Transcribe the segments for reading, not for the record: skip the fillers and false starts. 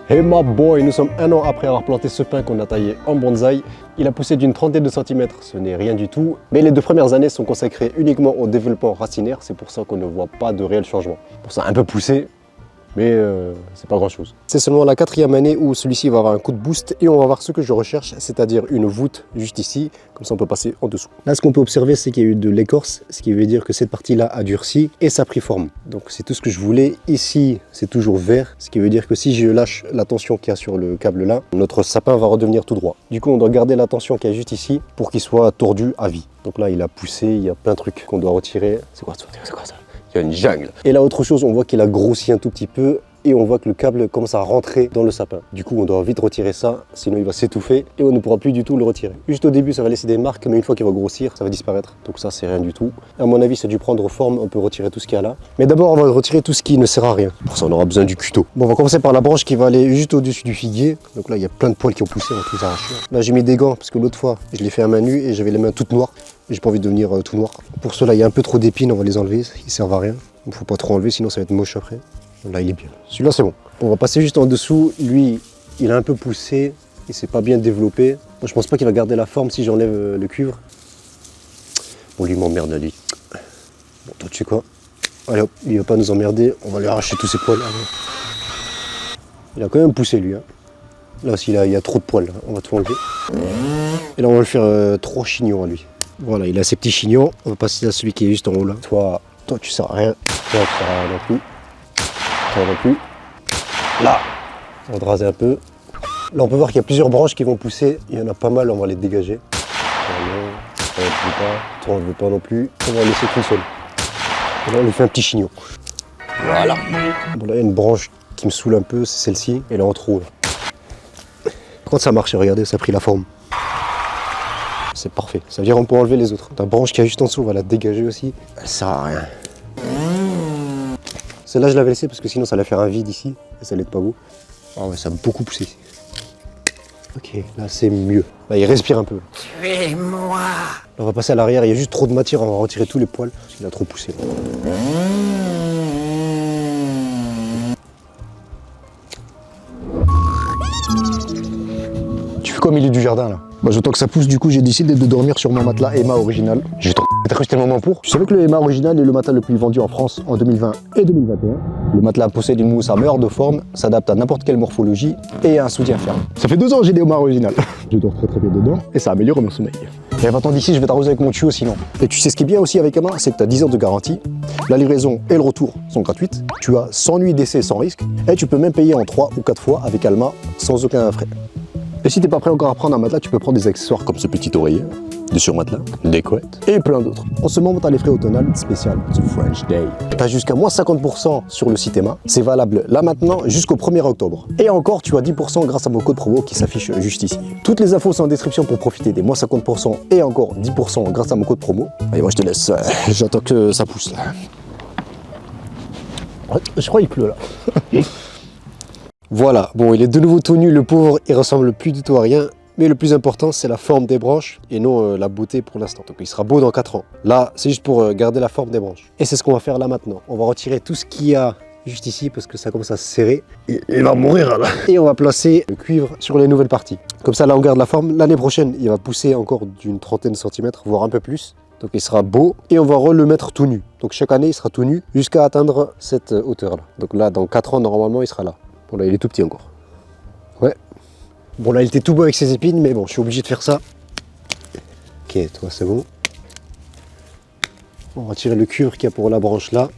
Hey my boy, nous sommes 1 an après avoir planté ce pin qu'on a taillé en bonsaï. Il a poussé d'une trentaine de centimètres, ce n'est rien du tout. Mais les 2 premières années sont consacrées uniquement au développement racinaire, c'est pour ça qu'on ne voit pas de réel changement. Pour ça un peu poussé, mais c'est pas grand chose. C'est seulement la 4e année où celui-ci va avoir un coup de boost et on va voir ce que je recherche, c'est-à-dire une voûte juste ici, comme ça on peut passer en dessous. Là ce qu'on peut observer c'est qu'il y a eu de l'écorce, ce qui veut dire que cette partie-là a durci et ça a pris forme. Donc c'est tout ce que je voulais. Ici c'est toujours vert, ce qui veut dire que si je lâche la tension qu'il y a sur le câble là, notre sapin va redevenir tout droit. Du coup on doit garder la tension qu'il y a juste ici pour qu'il soit tordu à vie. Donc là il a poussé, il y a plein de trucs qu'on doit retirer. C'est quoi ça? Il y a une jungle. Et là autre chose, on voit qu'il a grossi un tout petit peu et on voit que le câble commence à rentrer dans le sapin. Du coup on doit vite retirer ça, sinon il va s'étouffer et on ne pourra plus du tout le retirer. Juste au début ça va laisser des marques, mais une fois qu'il va grossir ça va disparaître. Donc ça c'est rien du tout. À mon avis ça a dû prendre forme, on peut retirer tout ce qu'il y a là. Mais d'abord on va retirer tout ce qui ne sert à rien. Pour ça on aura besoin du couteau. Bon on va commencer par la branche qui va aller juste au-dessus du figuier. Donc là il y a plein de poils qui ont poussé, on va tout arracher. Là j'ai mis des gants parce que l'autre fois je l'ai fait à main nue et j'avais les mains toutes noires. J'ai pas envie de devenir tout noir. Pour cela il y a un peu trop d'épines, on va les enlever, ils servent à rien. Il ne faut pas trop enlever sinon ça va être moche après. Là il est bien. Celui-là c'est bon. On va passer juste en dessous. Lui il a un peu poussé, il s'est pas bien développé. Moi je pense pas qu'il va garder la forme si j'enlève le cuivre. Bon lui m'emmerde lui. Bon toi tu sais quoi? Allez hop, il va pas nous emmerder, on va lui arracher tous ses poils. Il a quand même poussé lui. Hein. Là aussi il y a trop de poils, on va tout enlever. Et là on va le faire 3 chignons à lui. Voilà, il a ses petits chignons. On va passer à celui qui est juste en haut là. Toi tu sers à rien. Toi tu sers à rien non plus. Toi non plus. Là, on va te raser un peu. Là on peut voir qu'il y a plusieurs branches qui vont pousser. Il y en a pas mal, on va les dégager. Toi on ne veut pas. Toi on ne veut pas non plus. On va en laisser qu'une seule. Et là on lui fait un petit chignon. Voilà. Bon là il y a une branche qui me saoule un peu, c'est celle-ci. Elle est en trop là. Quand ça marche, regardez, ça a pris la forme. C'est parfait. Ça veut dire qu'on peut enlever les autres. La branche qui est juste en dessous, on va la dégager aussi. Elle sert à rien. Celle-là, je l'avais laissée parce que sinon, ça allait faire un vide ici. Et ça allait être pas beau. Ah ouais, ça a beaucoup poussé ici. Ok, là, c'est mieux. Là, il respire un peu. Tuez-moi. On va passer à l'arrière. Il y a juste trop de matière. On va retirer tous les poils. Il a trop poussé. Tu fais quoi au milieu du jardin, là? Bah, j'attends que ça pousse, du coup j'ai décidé de dormir sur mon matelas Emma original. J'ai trop acheté le moment pour. Tu savais que le Emma original est le matelas le plus vendu en France en 2020 et 2021. Le matelas possède une mousse à meilleure de forme, s'adapte à n'importe quelle morphologie et a un soutien ferme. Ça fait 2 ans que j'ai des Emma original. Je dors très bien dedans et ça améliore mon sommeil. Et va-t'en d'ici, je vais t'arroser avec mon tuyau sinon. Et tu sais ce qui est bien aussi avec Emma, c'est que tu as 10 ans de garantie. La livraison et le retour sont gratuites. Tu as 100 nuits d'essai sans risque et tu peux même payer en 3 ou 4 fois avec Alma sans aucun frais. Et si t'es pas prêt encore à prendre un matelas, tu peux prendre des accessoires comme ce petit oreiller, des surmatelas, des couettes et plein d'autres. En ce moment, t'as les frais automnal spécial The French Day. T'as jusqu'à moins 50% sur le site Emma. C'est valable là maintenant jusqu'au 1er octobre. Et encore, tu as 10% grâce à mon code promo qui s'affiche juste ici. Toutes les infos sont en description pour profiter des moins 50% et encore 10% grâce à mon code promo. Allez, moi je te laisse. J'attends que ça pousse là. Je crois qu'il pleut là. Voilà, bon il est de nouveau tout nu, le pauvre, il ressemble plus du tout à rien. Mais le plus important c'est la forme des branches et non la beauté pour l'instant. Donc il sera beau dans 4 ans. Là c'est juste pour garder la forme des branches. Et c'est ce qu'on va faire là maintenant. On va retirer tout ce qu'il y a juste ici parce que ça commence à se serrer. Il va mourir là. Et on va placer le cuivre sur les nouvelles parties. Comme ça là on garde la forme. L'année prochaine il va pousser encore d'une trentaine de centimètres, voire un peu plus. Donc il sera beau et on va le mettre tout nu. Donc chaque année il sera tout nu jusqu'à atteindre cette hauteur là. Donc là dans 4 ans normalement il sera là. Bon là il est tout petit encore. Ouais. Bon là il était tout beau avec ses épines mais bon je suis obligé de faire ça. Ok toi c'est bon. On va retirer le cuivre qu'il y a pour la branche là.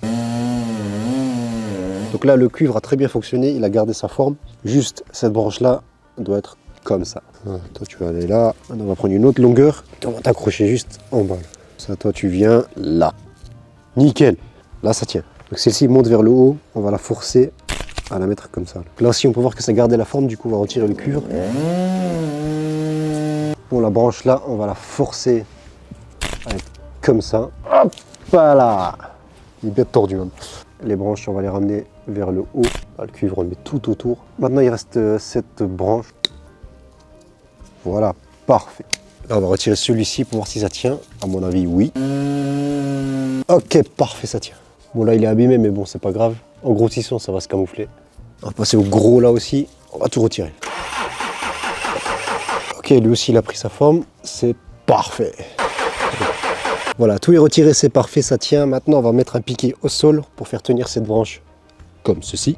Donc là le cuivre a très bien fonctionné, il a gardé sa forme. Juste cette branche là doit être comme ça. Ah, toi tu vas aller là. On va prendre une autre longueur. On va t'accrocher juste en bas. Ça toi tu viens là. Nickel. Là ça tient. Donc celle-ci monte vers le haut, on va la forcer à la mettre comme ça. Donc là aussi on peut voir que ça gardait la forme, du coup on va retirer le cuivre. Bon la branche là, on va la forcer à être comme ça. Hop là. Il est bien tordu même. Les branches on va les ramener vers le haut. Là, le cuivre on le met tout autour. Maintenant il reste cette branche. Voilà, parfait. Là on va retirer celui-ci pour voir si ça tient. À mon avis oui. Ok parfait, ça tient. Bon là il est abîmé mais bon c'est pas grave. En grossissant ça va se camoufler. On va passer au gros là aussi. On va tout retirer. Ok, lui aussi il a pris sa forme, c'est parfait. Voilà, tout est retiré, c'est parfait, ça tient. Maintenant on va mettre un piquet au sol pour faire tenir cette branche comme ceci.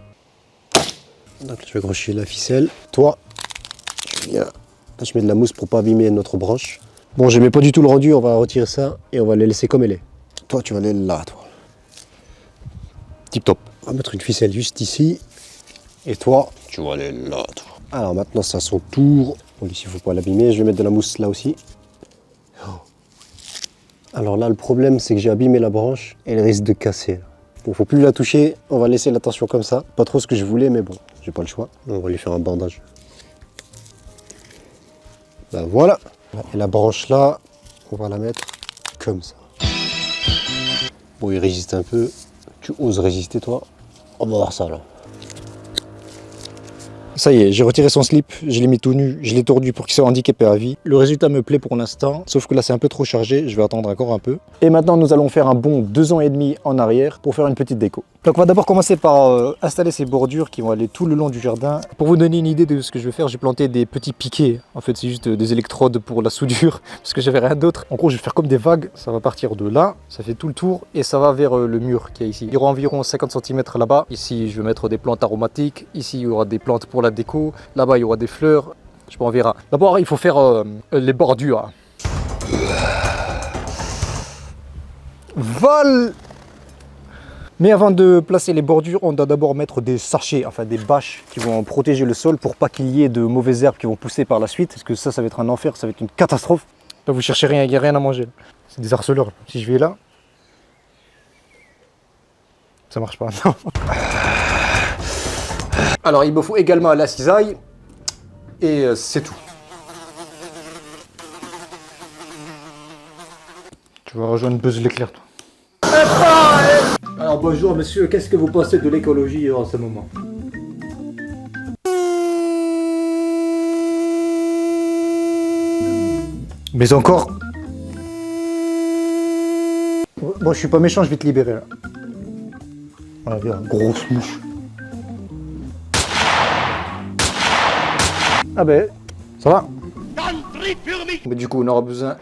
Donc je vais accrocher la ficelle. Toi, tu viens. Là, je mets de la mousse pour pas abîmer notre branche. Bon, je mets pas du tout le rendu, on va retirer ça et on va les laisser comme elle est. Toi, tu vas aller là, toi. Tip top. On va mettre une ficelle juste ici. Et toi, tu vas aller là, toi. Alors maintenant, c'est à son tour. Bon, ici, il ne faut pas l'abîmer. Je vais mettre de la mousse là aussi. Alors là, le problème, c'est que j'ai abîmé la branche et elle risque de casser. Bon, faut plus la toucher. On va laisser la tension comme ça. Pas trop ce que je voulais, mais bon, j'ai pas le choix. On va lui faire un bandage. Ben voilà. Et la branche là, on va la mettre comme ça. Bon, il résiste un peu. Tu oses résister, toi? On va voir ça là. Ça y est, j'ai retiré son slip, je l'ai mis tout nu, je l'ai tordu pour qu'il soit handicapé à vie. Le résultat me plaît pour l'instant, sauf que là c'est un peu trop chargé, je vais attendre encore un peu. Et maintenant nous allons faire un bond 2 ans et demi en arrière pour faire une petite déco. Donc on va d'abord commencer par installer ces bordures qui vont aller tout le long du jardin. Pour vous donner une idée de ce que je vais faire, j'ai planté des petits piquets. En fait c'est juste des électrodes pour la soudure, parce que j'avais rien d'autre. En gros je vais faire comme des vagues, ça va partir de là, ça fait tout le tour et ça va vers le mur qui est ici. Il y aura environ 50 cm là-bas. Ici je vais mettre des plantes aromatiques, ici il y aura des plantes pour la déco, là-bas il y aura des fleurs, je sais pas, on verra. D'abord il faut faire les bordures. Vol. Mais avant de placer les bordures, on doit d'abord mettre des sachets, enfin des bâches qui vont protéger le sol pour pas qu'il y ait de mauvaises herbes qui vont pousser par la suite. Parce que ça va être un enfer, ça va être une catastrophe. Là vous cherchez rien, il n'y a rien à manger. C'est des harceleurs. Si je vais là, ça marche pas, non. Alors il me faut également la cisaille et c'est tout. Tu vas rejoindre Buzz l'éclair, toi. Alors bonjour monsieur, qu'est-ce que vous pensez de l'écologie en ce moment? Mais encore. Bon, je suis pas méchant, je vais te libérer là. Voilà, viens, grosse mouche. Ah ben, ça va. Mais du coup, on aura besoin.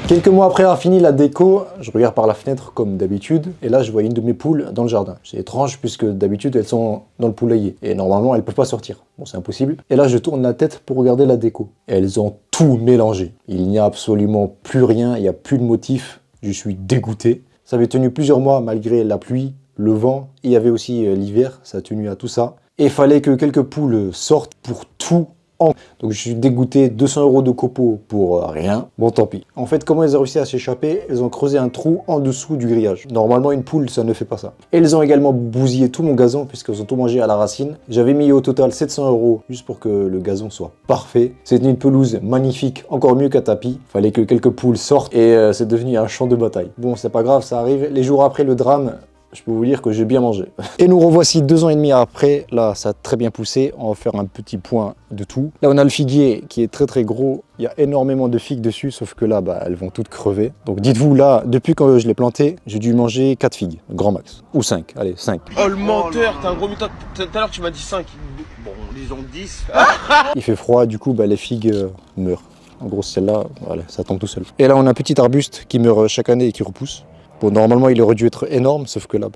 Quelques mois après avoir fini la déco, je regarde par la fenêtre comme d'habitude, et là je vois une de mes poules dans le jardin. C'est étrange puisque d'habitude elles sont dans le poulailler, et normalement elles ne peuvent pas sortir. Bon, c'est impossible. Et là je tourne la tête pour regarder la déco. Et elles ont tout mélangé. Il n'y a absolument plus rien, il n'y a plus de motif. Je suis dégoûté. Ça avait tenu plusieurs mois malgré la pluie, le vent, et il y avait aussi l'hiver, ça a tenu à tout ça. Et il fallait que quelques poules sortent pour tout. Donc je suis dégoûté, 200 € de copeaux pour rien. Bon, tant pis. En fait, comment elles ont réussi à s'échapper? Elles ont creusé un trou en dessous du grillage. Normalement, une poule, ça ne fait pas ça. Et elles ont également bousillé tout mon gazon puisqu'elles ont tout mangé à la racine. J'avais mis au total 700 € juste pour que le gazon soit parfait. C'était une pelouse magnifique, encore mieux qu'un tapis. Fallait que quelques poules sortent et c'est devenu un champ de bataille. Bon, c'est pas grave, ça arrive. Les jours après le drame, je peux vous dire que j'ai bien mangé. Et nous revoici 2 ans et demi après. Là, ça a très bien poussé. On va faire un petit point de tout. Là, on a le figuier qui est très gros. Il y a énormément de figues dessus, sauf que là, elles vont toutes crever. Donc dites-vous, là, depuis que je l'ai planté, j'ai dû manger 4 figues, grand max. Ou 5, allez, 5. Oh le menteur, t'es un gros mutant. Tout à l'heure, tu m'as dit 5. Bon, disons 10. Il fait froid, du coup, les figues meurent. En gros, celle-là, voilà, ça tombe tout seul. Et là, on a un petit arbuste qui meurt chaque année et qui repousse. Bon, normalement, il aurait dû être énorme, sauf que là,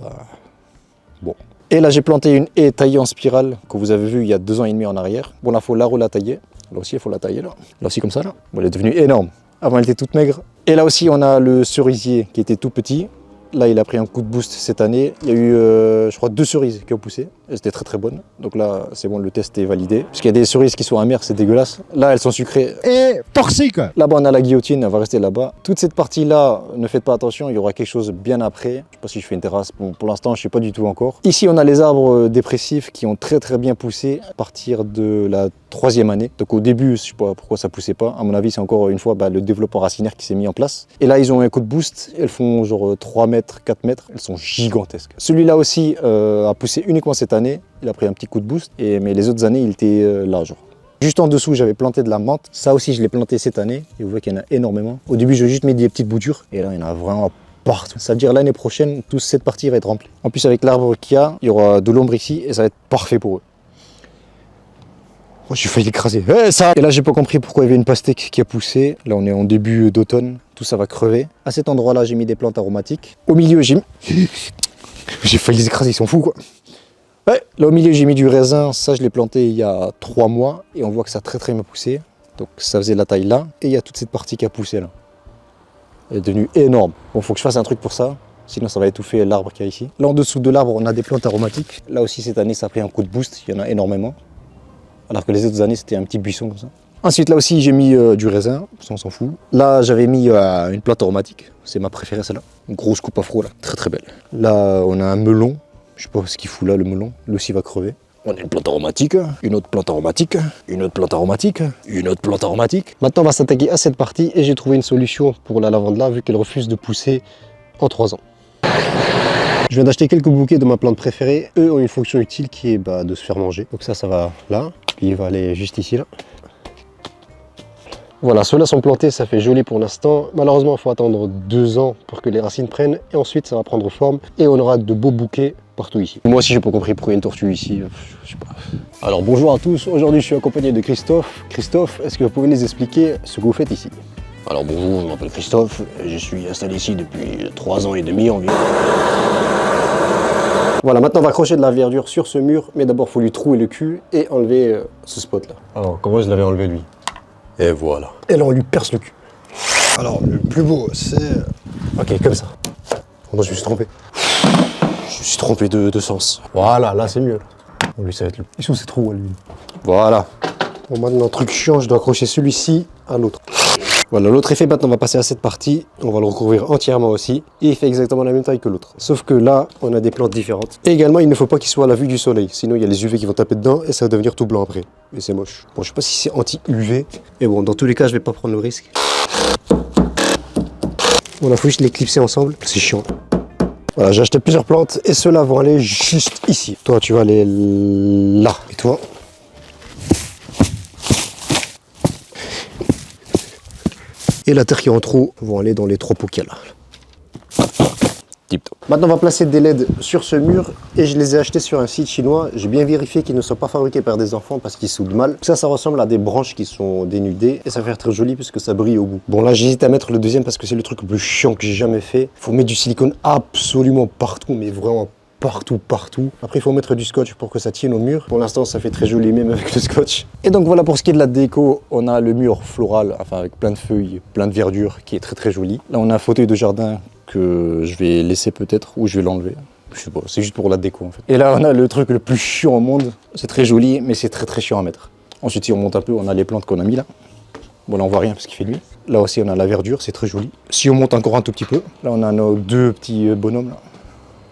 bon. Et là, j'ai planté une haie taillée en spirale, que vous avez vu il y a 2 ans et demi en arrière. Bon, là, il faut la tailler. Là aussi, il faut la tailler, là. Là aussi, comme ça, là. Bon, elle est devenue énorme. Avant, elle était toute maigre. Et là aussi, on a le cerisier qui était tout petit. Là, il a pris un coup de boost cette année. Il y a eu, je crois, 2 cerises qui ont poussé. elles étaient très très bonnes. Donc là, c'est bon, le test est validé. Parce qu'il y a des cerises qui sont amères, c'est dégueulasse. Là, elles sont sucrées. Et toxique. Là-bas, on a la guillotine, elle va rester là-bas. Toute cette partie-là, ne faites pas attention, il y aura quelque chose bien après. Je sais pas si je fais une terrasse, bon, pour l'instant, je sais pas du tout encore. Ici, on a les arbres dépressifs qui ont très très bien poussé à partir de la 3e année. Donc au début, je sais pas pourquoi ça poussait pas. À mon avis, c'est encore une fois le développement racinaire qui s'est mis en place. Et là, ils ont un coup de boost. Elles font genre 3 mètres, 4 mètres. Elles sont gigantesques. Celui-là aussi a poussé uniquement cette année. Il a pris un petit coup de boost. Mais les autres années, il était là, genre. Juste en dessous, j'avais planté de la menthe. Ça aussi, je l'ai planté cette année. Et vous voyez qu'il y en a énormément. Au début, je juste mis des petites boutures. Et là, il y en a vraiment partout. Ça veut dire l'année prochaine, toute cette partie va être remplie. En plus, avec l'arbre qu'il y a, il y aura de l'ombre ici. Et ça va être parfait pour eux. Oh, j'ai failli l'écraser. Ça. Et là, j'ai pas compris pourquoi il y avait une pastèque qui a poussé. Là, on est en début d'automne. Tout ça va crever. À cet endroit-là, j'ai mis des plantes aromatiques. Au milieu, j'ai failli les écraser. Ils sont fous, quoi. Ouais, là au milieu j'ai mis du raisin, ça je l'ai planté il y a 3 mois et on voit que ça a très très bien poussé. Donc ça faisait la taille là et il y a toute cette partie qui a poussé là. Elle est devenue énorme. Bon, faut que je fasse un truc pour ça, sinon ça va étouffer l'arbre qu'il y a ici. Là en dessous de l'arbre on a des plantes aromatiques. Là aussi cette année ça a pris un coup de boost, il y en a énormément. Alors que les autres années c'était un petit buisson comme ça. Ensuite là aussi j'ai mis du raisin, ça on s'en fout. Là j'avais mis une plante aromatique, c'est ma préférée celle-là. Une grosse coupe afro là, très très belle. Là on a un melon. Je sais pas ce qu'il fout là, le melon. Lui aussi va crever. On a une plante aromatique, une autre plante aromatique, une autre plante aromatique, une autre plante aromatique. Maintenant, on va s'attaquer à cette partie et j'ai trouvé une solution pour la lavande là, vu qu'elle refuse de pousser en 3 ans. Je viens d'acheter quelques bouquets de ma plante préférée. Eux ont une fonction utile qui est de se faire manger. Donc ça va là, puis il va aller juste ici là. Voilà, ceux-là sont plantés, ça fait joli pour l'instant. Malheureusement, il faut attendre 2 ans pour que les racines prennent et ensuite ça va prendre forme et on aura de beaux bouquets partout ici. Moi aussi, j'ai pas compris pourquoi il y a une tortue ici. Je sais pas. Alors bonjour à tous, aujourd'hui je suis accompagné de Christophe. Christophe, est-ce que vous pouvez nous expliquer ce que vous faites ici? Alors bonjour, je m'appelle Christophe, je suis installé ici depuis 3 ans et demi environ. Voilà, maintenant on va accrocher de la verdure sur ce mur, mais d'abord il faut lui trouer le cul et enlever ce spot là. Alors comment je l'avais enlevé lui? Et voilà. Et là on lui perce le cul. Alors le plus beau c'est... Ok, comme ça. Oh non, je me suis trompé. Je me suis trompé de sens. Voilà, là c'est mieux. Bon, lui ça va être le... Ils sont ces trous à lui. Voilà. Bon maintenant, truc chiant, je dois accrocher celui-ci à l'autre. Voilà, l'autre est fait, maintenant on va passer à cette partie, on va le recouvrir entièrement aussi, et il fait exactement la même taille que l'autre. Sauf que là, on a des plantes différentes. Et également, il ne faut pas qu'il soit à la vue du soleil, sinon il y a les UV qui vont taper dedans et ça va devenir tout blanc après. Et c'est moche. Bon, je sais pas si c'est anti-UV, mais bon, dans tous les cas, je vais pas prendre le risque. On a faut juste les clipser ensemble, c'est chiant. Voilà, j'ai acheté plusieurs plantes et ceux-là vont aller juste ici. Toi, tu vas aller là. Et toi ? Et la terre qui est en trop vont aller dans les 3 pots qu'il y a là. Tip-top. Maintenant, on va placer des LED sur ce mur et je les ai achetés sur un site chinois. J'ai bien vérifié qu'ils ne sont pas fabriqués par des enfants parce qu'ils soudent mal. Ça ressemble à des branches qui sont dénudées et ça va faire très joli puisque ça brille au bout. Bon, là, j'hésite à mettre le deuxième parce que c'est le truc le plus chiant que j'ai jamais fait. Il faut mettre du silicone absolument partout, mais vraiment partout. Après, il faut mettre du scotch pour que ça tienne au mur. Pour l'instant, ça fait très joli même avec le scotch. Et donc voilà, pour ce qui est de la déco, on a le mur floral, enfin avec plein de feuilles, plein de verdure, qui est très très joli. Là, on a un fauteuil de jardin que je vais laisser peut-être, ou je vais l'enlever. Je sais pas, c'est juste pour la déco en fait. Et là, on a le truc le plus chiant au monde. C'est très joli, mais c'est très très chiant à mettre. Ensuite, si on monte un peu, on a les plantes qu'on a mis là. Bon, là, on voit rien parce qu'il fait nuit. Là aussi, on a la verdure, c'est très joli. Si on monte encore un tout petit peu, là, on a nos 2 petits bonhommes là.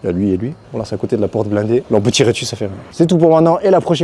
Il y a lui et lui. Bon là c'est à côté de la porte blindée. Là on peut tirer dessus, ça fait rien. C'est tout pour maintenant et la prochaine